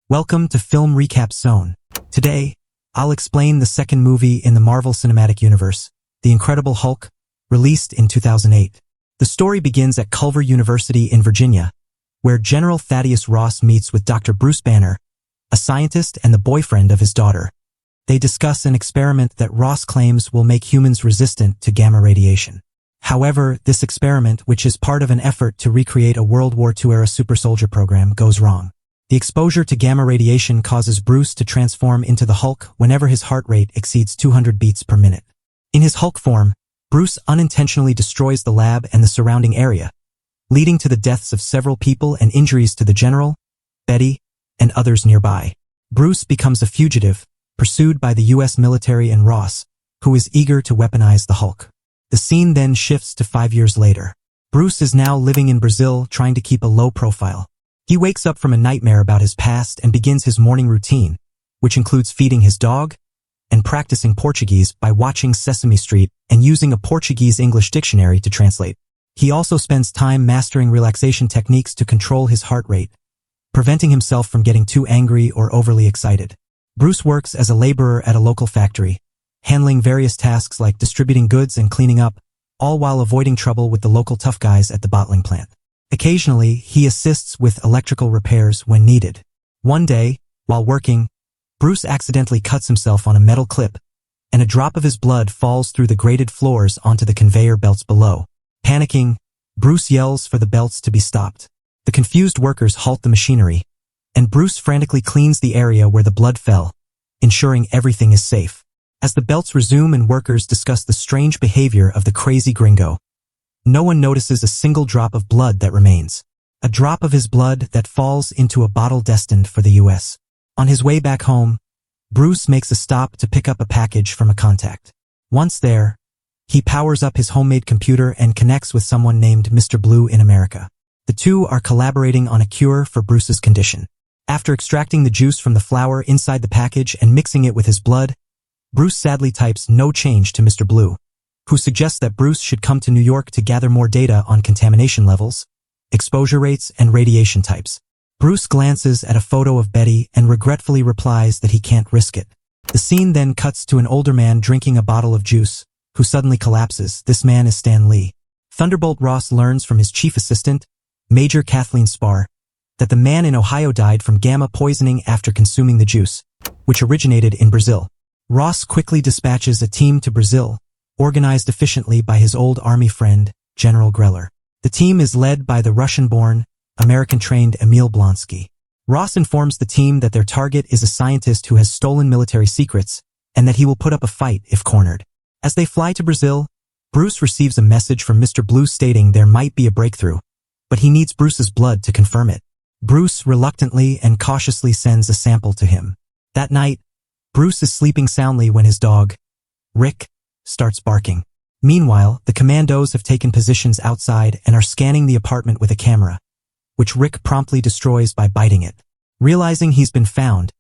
Welcome to Film Recap Zone. Today, I'll explain the second movie in the Marvel Cinematic Universe, The Incredible Hulk, released in 2008. The story begins at Culver University in Virginia, where General Thaddeus Ross meets with Dr. Bruce Banner, a scientist and the boyfriend of his daughter. They discuss an experiment that Ross claims will make humans resistant to gamma radiation. However, this experiment, which is part of an effort to recreate a World War II-era super soldier program, goes wrong. The exposure to gamma radiation causes Bruce to transform into the Hulk whenever his heart rate exceeds 200 beats per minute. In his Hulk form, Bruce unintentionally destroys the lab and the surrounding area, leading to the deaths of several people and injuries to the General, Betty, and others nearby. Bruce becomes a fugitive, pursued by the U.S. military and Ross, who is eager to weaponize the Hulk. The scene then shifts to 5 years later. Bruce is now living in Brazil, trying to keep a low profile. He wakes up from a nightmare about his past and begins his morning routine, which includes feeding his dog and practicing Portuguese by watching Sesame Street and using a Portuguese-English dictionary to translate. He also spends time mastering relaxation techniques to control his heart rate, preventing himself from getting too angry or overly excited. Bruce works as a laborer at a local factory, handling various tasks like distributing goods and cleaning up, all while avoiding trouble with the local tough guys at the bottling plant. Occasionally, he assists with electrical repairs when needed. One day, while working, Bruce accidentally cuts himself on a metal clip, and a drop of his blood falls through the grated floors onto the conveyor belts below. Panicking, Bruce yells for the belts to be stopped. The confused workers halt the machinery, and Bruce frantically cleans the area where the blood fell, ensuring everything is safe. As the belts resume and workers discuss the strange behavior of the crazy gringo, no one notices a single drop of blood that remains. A drop of his blood that falls into a bottle destined for the U.S. On his way back home, Bruce makes a stop to pick up a package from a contact. Once there, he powers up his homemade computer and connects with someone named Mr. Blue in America. The two are collaborating on a cure for Bruce's condition. After extracting the juice from the flower inside the package and mixing it with his blood, Bruce sadly types no change to Mr. Blue, who suggests that Bruce should come to New York to gather more data on contamination levels, exposure rates, and radiation types. Bruce glances at a photo of Betty and regretfully replies that he can't risk it. The scene then cuts to an older man drinking a bottle of juice, who suddenly collapses. This man is Stan Lee. Thunderbolt Ross learns from his chief assistant, Major Kathleen Spar, that the man in Ohio died from gamma poisoning after consuming the juice, which originated in Brazil. Ross quickly dispatches a team to Brazil, organized efficiently by his old army friend, General Greller. The team is led by the Russian-born, American-trained Emil Blonsky. Ross informs the team that their target is a scientist who has stolen military secrets, and that he will put up a fight if cornered. As they fly to Brazil, Bruce receives a message from Mr. Blue stating there might be a breakthrough, but he needs Bruce's blood to confirm it. Bruce reluctantly and cautiously sends a sample to him. That night, Bruce is sleeping soundly when his dog, Rick, starts barking. Meanwhile, the commandos have taken positions outside and are scanning the apartment with a camera, which Rick promptly destroys by biting it. Realizing he's been found,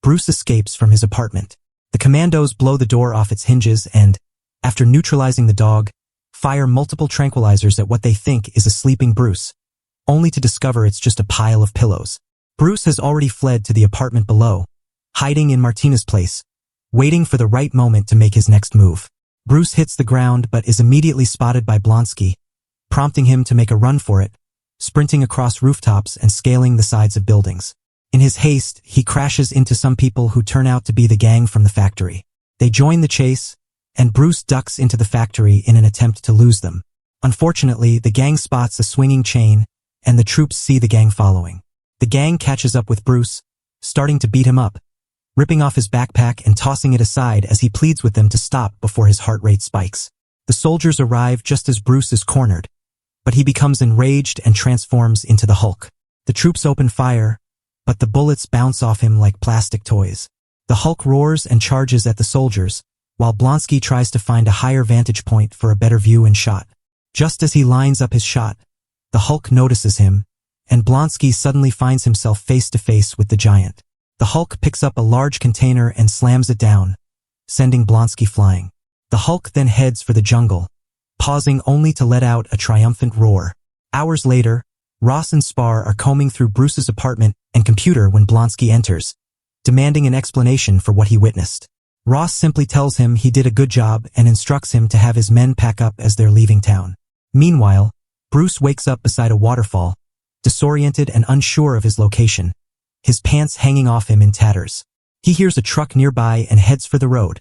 Bruce escapes from his apartment. The commandos blow the door off its hinges and, after neutralizing the dog, fire multiple tranquilizers at what they think is a sleeping Bruce, only to discover it's just a pile of pillows. Bruce has already fled to the apartment below, hiding in Martina's place, waiting for the right moment to make his next move. Bruce hits the ground but is immediately spotted by Blonsky, prompting him to make a run for it, sprinting across rooftops and scaling the sides of buildings. In his haste, he crashes into some people who turn out to be the gang from the factory. They join the chase, and Bruce ducks into the factory in an attempt to lose them. Unfortunately, the gang spots a swinging chain, and the troops see the gang following. The gang catches up with Bruce, starting to beat him up, ripping off his backpack and tossing it aside as he pleads with them to stop before his heart rate spikes. The soldiers arrive just as Bruce is cornered, but he becomes enraged and transforms into the Hulk. The troops open fire, but the bullets bounce off him like plastic toys. The Hulk roars and charges at the soldiers, while Blonsky tries to find a higher vantage point for a better view and shot. Just as he lines up his shot, the Hulk notices him, and Blonsky suddenly finds himself face to face with the giant. The Hulk picks up a large container and slams it down, sending Blonsky flying. The Hulk then heads for the jungle, pausing only to let out a triumphant roar. Hours later, Ross and Spar are combing through Bruce's apartment and computer when Blonsky enters, demanding an explanation for what he witnessed. Ross simply tells him he did a good job and instructs him to have his men pack up as they're leaving town. Meanwhile, Bruce wakes up beside a waterfall, disoriented and unsure of his location, his pants hanging off him in tatters. He hears a truck nearby and heads for the road,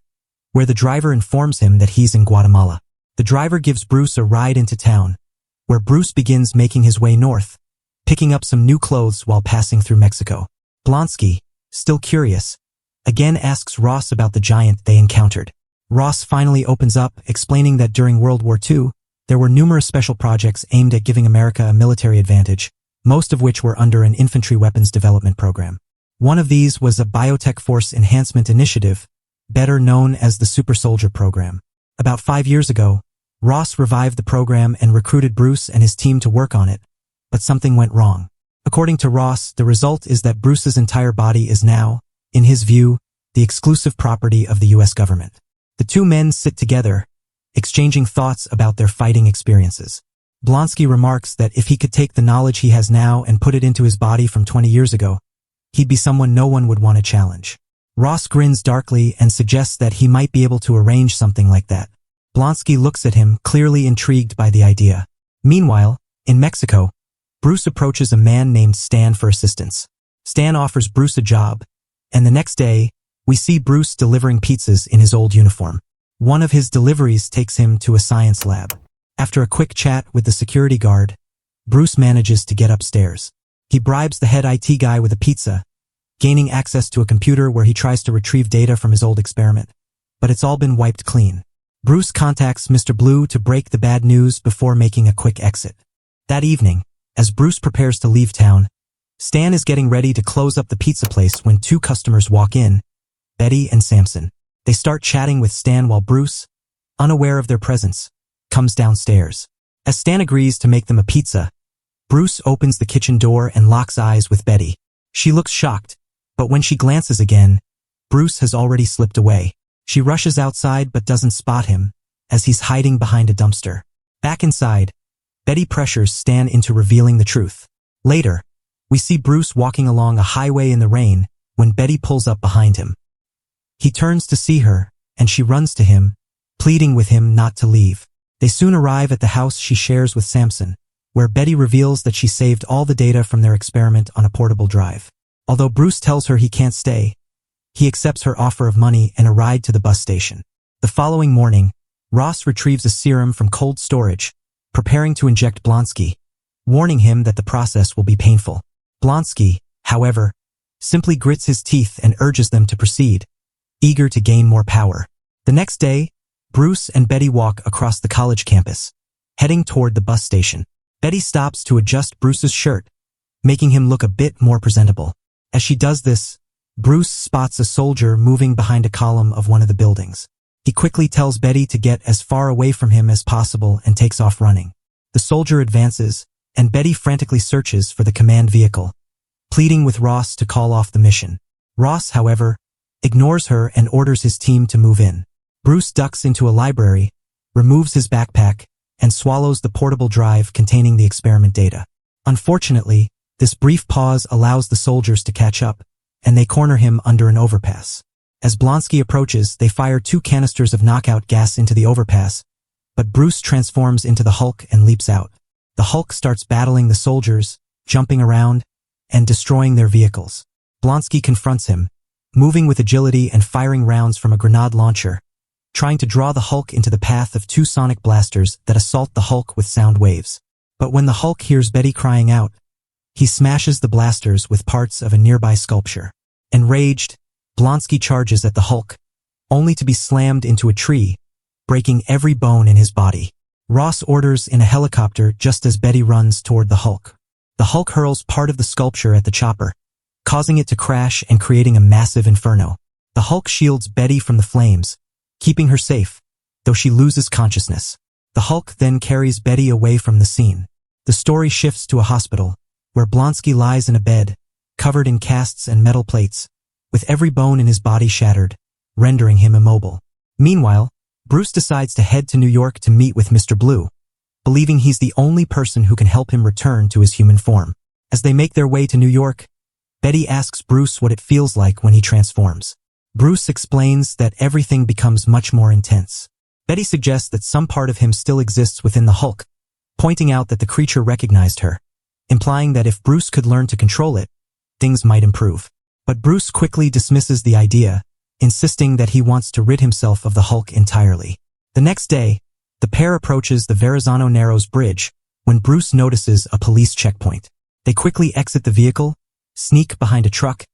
where the driver informs him that he's in Guatemala. The driver gives Bruce a ride into town, where Bruce begins making his way north, picking up some new clothes while passing through Mexico. Blonsky, still curious, again asks Ross about the giant they encountered. Ross finally opens up, explaining that during World War II, there were numerous special projects aimed at giving America a military advantage, most of which were under an infantry weapons development program. One of these was a Biotech Force Enhancement Initiative, better known as the Super Soldier Program. About 5 years ago, Ross revived the program and recruited Bruce and his team to work on it, but something went wrong. According to Ross, the result is that Bruce's entire body is now, in his view, the exclusive property of the U.S. government. The two men sit together, exchanging thoughts about their fighting experiences. Blonsky remarks that if he could take the knowledge he has now and put it into his body from 20 years ago, he'd be someone no one would want to challenge. Ross grins darkly and suggests that he might be able to arrange something like that. Blonsky looks at him, clearly intrigued by the idea. Meanwhile, in Mexico, Bruce approaches a man named Stan for assistance. Stan offers Bruce a job, and the next day, we see Bruce delivering pizzas in his old uniform. One of his deliveries takes him to a science lab. After a quick chat with the security guard, Bruce manages to get upstairs. He bribes the head IT guy with a pizza, gaining access to a computer where he tries to retrieve data from his old experiment. But it's all been wiped clean. Bruce contacts Mr. Blue to break the bad news before making a quick exit. That evening, as Bruce prepares to leave town, Stan is getting ready to close up the pizza place when two customers walk in, Betty and Samson. They start chatting with Stan while Bruce, unaware of their presence, comes downstairs. As Stan agrees to make them a pizza, Bruce opens the kitchen door and locks eyes with Betty. She looks shocked, but when she glances again, Bruce has already slipped away. She rushes outside but doesn't spot him, as he's hiding behind a dumpster. Back inside, Betty pressures Stan into revealing the truth. Later, we see Bruce walking along a highway in the rain when Betty pulls up behind him. He turns to see her, and she runs to him, pleading with him not to leave. They soon arrive at the house she shares with Samson, where Betty reveals that she saved all the data from their experiment on a portable drive. Although Bruce tells her he can't stay, he accepts her offer of money and a ride to the bus station. The following morning, Ross retrieves a serum from cold storage, preparing to inject Blonsky, warning him that the process will be painful. Blonsky, however, simply grits his teeth and urges them to proceed, eager to gain more power. The next day, Bruce and Betty walk across the college campus, heading toward the bus station. Betty stops to adjust Bruce's shirt, making him look a bit more presentable. As she does this, Bruce spots a soldier moving behind a column of one of the buildings. He quickly tells Betty to get as far away from him as possible and takes off running. The soldier advances, and Betty frantically searches for the command vehicle, pleading with Ross to call off the mission. Ross, however, ignores her and orders his team to move in. Bruce ducks into a library, removes his backpack, and swallows the portable drive containing the experiment data. Unfortunately, this brief pause allows the soldiers to catch up, and they corner him under an overpass. As Blonsky approaches, they fire 2 canisters of knockout gas into the overpass, but Bruce transforms into the Hulk and leaps out. The Hulk starts battling the soldiers, jumping around, and destroying their vehicles. Blonsky confronts him, moving with agility and firing rounds from a grenade launcher, trying to draw the Hulk into the path of 2 sonic blasters that assault the Hulk with sound waves. But when the Hulk hears Betty crying out, he smashes the blasters with parts of a nearby sculpture. Enraged, Blonsky charges at the Hulk, only to be slammed into a tree, breaking every bone in his body. Ross orders in a helicopter just as Betty runs toward the Hulk. The Hulk hurls part of the sculpture at the chopper, causing it to crash and creating a massive inferno. The Hulk shields Betty from the flames, keeping her safe, though she loses consciousness. The Hulk then carries Betty away from the scene. The story shifts to a hospital, where Blonsky lies in a bed, covered in casts and metal plates, with every bone in his body shattered, rendering him immobile. Meanwhile, Bruce decides to head to New York to meet with Mr. Blue, believing he's the only person who can help him return to his human form. As they make their way to New York, Betty asks Bruce what it feels like when he transforms. Bruce explains that everything becomes much more intense. Betty suggests that some part of him still exists within the Hulk, pointing out that the creature recognized her, implying that if Bruce could learn to control it, things might improve. But Bruce quickly dismisses the idea, insisting that he wants to rid himself of the Hulk entirely. The next day, the pair approaches the Verrazano Narrows Bridge when Bruce notices a police checkpoint. They quickly exit the vehicle, sneak behind a truck,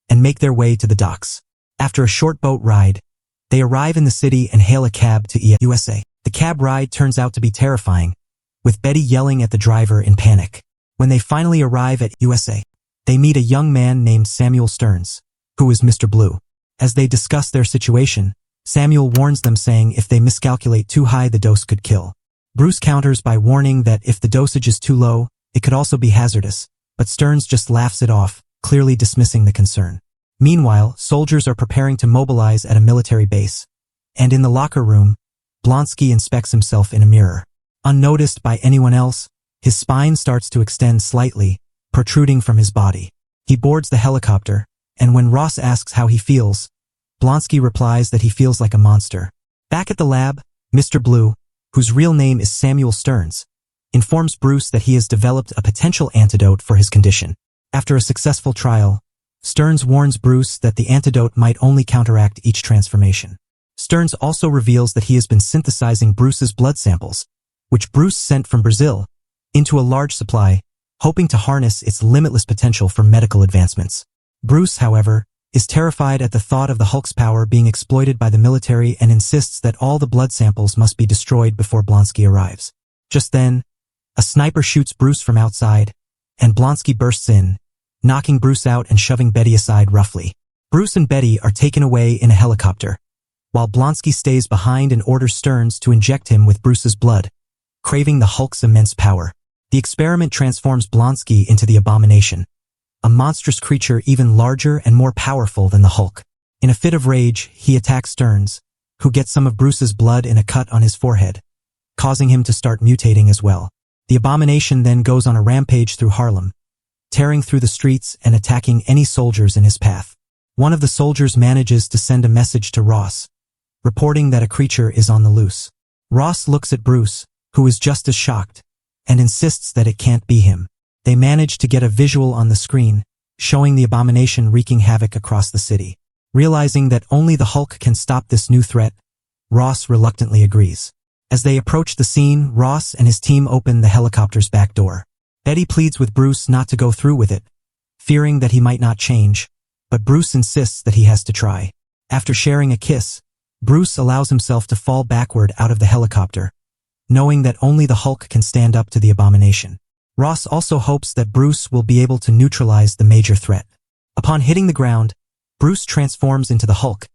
and make their way to the docks. After a short boat ride, they arrive in the city and hail a cab to USA. The cab ride turns out to be terrifying, with Betty yelling at the driver in panic. When they finally arrive at USA, they meet a young man named Samuel Stearns, who is Mr. Blue. As they discuss their situation, Samuel warns them, saying if they miscalculate too high, the dose could kill. Bruce counters by warning that if the dosage is too low, it could also be hazardous, but Stearns just laughs it off, clearly dismissing the concern. Meanwhile, soldiers are preparing to mobilize at a military base, and in the locker room, Blonsky inspects himself in a mirror. Unnoticed by anyone else, his spine starts to extend slightly, protruding from his body. He boards the helicopter, and when Ross asks how he feels, Blonsky replies that he feels like a monster. Back at the lab, Mr. Blue, whose real name is Samuel Stearns, informs Bruce that he has developed a potential antidote for his condition. After a successful trial, Stearns warns Bruce that the antidote might only counteract each transformation. Stearns also reveals that he has been synthesizing Bruce's blood samples, which Bruce sent from Brazil, into a large supply, hoping to harness its limitless potential for medical advancements. Bruce, however, is terrified at the thought of the Hulk's power being exploited by the military and insists that all the blood samples must be destroyed before Blonsky arrives. Just then, a sniper shoots Bruce from outside, and Blonsky bursts in, knocking Bruce out and shoving Betty aside roughly. Bruce and Betty are taken away in a helicopter, while Blonsky stays behind and orders Stearns to inject him with Bruce's blood, craving the Hulk's immense power. The experiment transforms Blonsky into the Abomination, a monstrous creature even larger and more powerful than the Hulk. In a fit of rage, he attacks Stearns, who gets some of Bruce's blood in a cut on his forehead, causing him to start mutating as well. The Abomination then goes on a rampage through Harlem, tearing through the streets and attacking any soldiers in his path. One of the soldiers manages to send a message to Ross, reporting that a creature is on the loose. Ross looks at Bruce, who is just as shocked, and insists that it can't be him. They manage to get a visual on the screen, showing the Abomination wreaking havoc across the city. Realizing that only the Hulk can stop this new threat, Ross reluctantly agrees. As they approach the scene, Ross and his team open the helicopter's back door. Betty pleads with Bruce not to go through with it, fearing that he might not change, but Bruce insists that he has to try. After sharing a kiss, Bruce allows himself to fall backward out of the helicopter, knowing that only the Hulk can stand up to the Abomination. Ross also hopes that Bruce will be able to neutralize the major threat. Upon hitting the ground, Bruce transforms into the Hulk,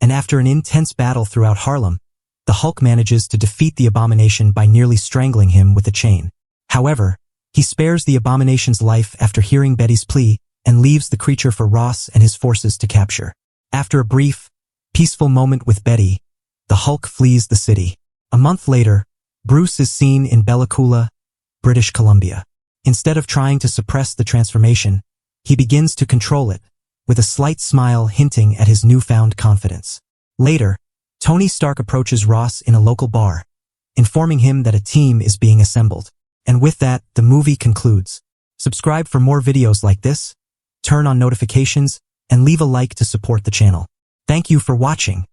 and after an intense battle throughout Harlem, the Hulk manages to defeat the Abomination by nearly strangling him with a chain. However, he spares the Abomination's life after hearing Betty's plea and leaves the creature for Ross and his forces to capture. After a brief, peaceful moment with Betty, the Hulk flees the city. A month later, Bruce is seen in Bella Coola, British Columbia. Instead of trying to suppress the transformation, he begins to control it, with a slight smile hinting at his newfound confidence. Later, Tony Stark approaches Ross in a local bar, informing him that a team is being assembled. And with that, the movie concludes. Subscribe for more videos like this, turn on notifications, and leave a like to support the channel. Thank you for watching.